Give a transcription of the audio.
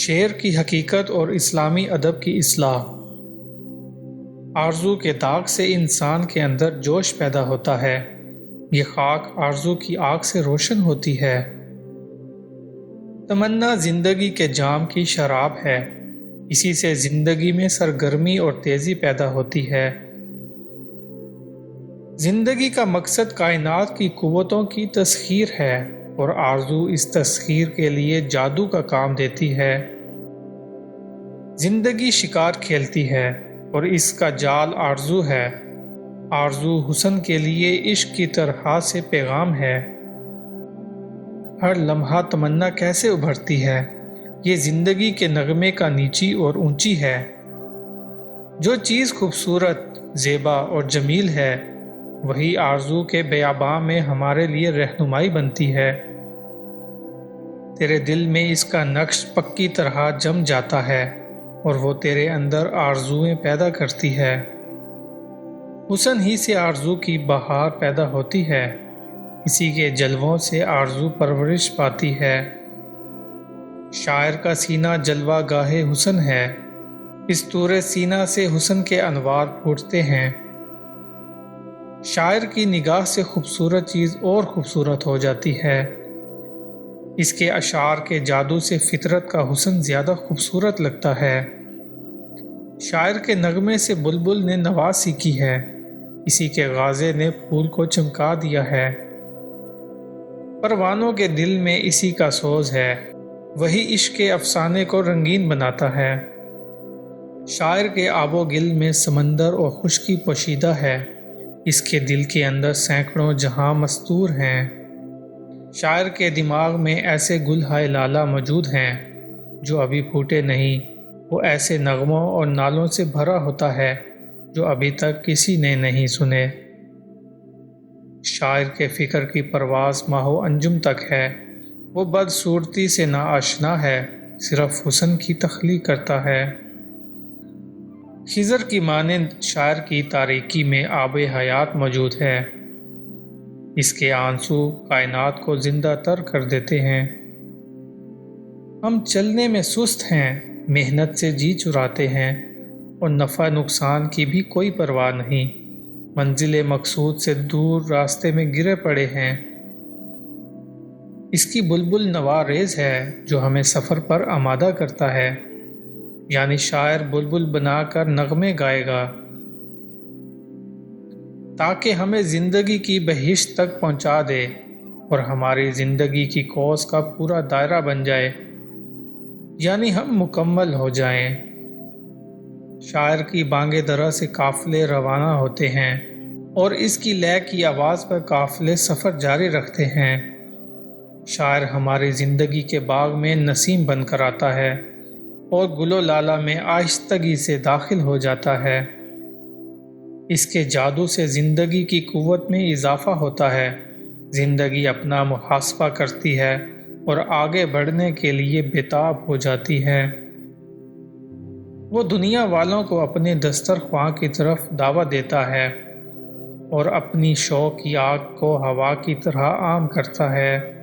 شعر کی حقیقت اور اسلامی ادب کی اصلاح۔ آرزو کے داغ سے انسان کے اندر جوش پیدا ہوتا ہے۔ یہ خاک آرزو کی آگ سے روشن ہوتی ہے۔ تمنا زندگی کے جام کی شراب ہے۔ اسی سے زندگی میں سرگرمی اور تیزی پیدا ہوتی ہے۔ زندگی کا مقصد کائنات کی قوتوں کی تسخیر ہے اور آرزو اس تسخیر کے لیے جادو کا کام دیتی ہے۔ زندگی شکار کھیلتی ہے اور اس کا جال آرزو ہے۔ آرزو حسن کے لیے عشق کی طرح سے پیغام ہے۔ ہر لمحہ تمنا کیسے ابھرتی ہے، یہ زندگی کے نغمے کا نیچی اور اونچی ہے۔ جو چیز خوبصورت، زیبا اور جمیل ہے، وہی آرزو کے بیاباں میں ہمارے لیے رہنمائی بنتی ہے۔ تیرے دل میں اس کا نقش پکی طرح جم جاتا ہے اور وہ تیرے اندر آرزوئیں پیدا کرتی ہے۔ حسن ہی سے آرزو کی بہار پیدا ہوتی ہے، اسی کے جلووں سے آرزو پرورش پاتی ہے۔ شاعر کا سینہ جلوہ گاہ حسن ہے، اس طور سینہ سے حسن کے انوار پھوٹتے ہیں۔ شاعر کی نگاہ سے خوبصورت چیز اور خوبصورت ہو جاتی ہے۔ اس کے اشعار کے جادو سے فطرت کا حسن زیادہ خوبصورت لگتا ہے۔ شاعر کے نغمے سے بلبل نے نوا سیکھی ہے، اسی کے غازے نے پھول کو چمکا دیا ہے۔ پروانوں کے دل میں اسی کا سوز ہے، وہی عشق کے افسانے کو رنگین بناتا ہے۔ شاعر کے آب و گل میں سمندر اور خشکی پوشیدہ ہے، اس کے دل کے اندر سینکڑوں جہاں مستور ہیں۔ شاعر کے دماغ میں ایسے گل ہائے لالا موجود ہیں جو ابھی پھوٹے نہیں، وہ ایسے نغموں اور نالوں سے بھرا ہوتا ہے جو ابھی تک کسی نے نہیں سنے۔ شاعر کے فکر کی پرواز ماہ و انجم تک ہے، وہ بدصورتی سے نا آشنا ہے، صرف حسن کی تخلیق کرتا ہے۔ خضر کی مانند شاعر کی تاریکی میں آب حیات موجود ہے، اس کے آنسو کائنات کو زندہ تر کر دیتے ہیں۔ ہم چلنے میں سست ہیں، محنت سے جی چراتے ہیں اور نفع نقصان کی بھی کوئی پرواہ نہیں، منزل مقصود سے دور راستے میں گرے پڑے ہیں۔ اس کی بلبل نوا ریز ہے جو ہمیں سفر پر آمادہ کرتا ہے، یعنی شاعر بلبل بنا کر نغمے گائے گا تاکہ ہمیں زندگی کی بہشت تک پہنچا دے اور ہماری زندگی کی کوس کا پورا دائرہ بن جائے، یعنی ہم مکمل ہو جائیں۔ شاعر کی بانگ درا سے قافلے روانہ ہوتے ہیں اور اس کی لے کی آواز پر قافلے سفر جاری رکھتے ہیں۔ شاعر ہماری زندگی کے باغ میں نسیم بن کر آتا ہے اور گل و لالہ میں آہستگی سے داخل ہو جاتا ہے۔ اس کے جادو سے زندگی کی قوت میں اضافہ ہوتا ہے، زندگی اپنا محاسبہ کرتی ہے اور آگے بڑھنے کے لیے بےتاب ہو جاتی ہے۔ وہ دنیا والوں کو اپنے دسترخواں کی طرف دعوت دیتا ہے اور اپنی شوق کی آگ کو ہوا کی طرح عام کرتا ہے۔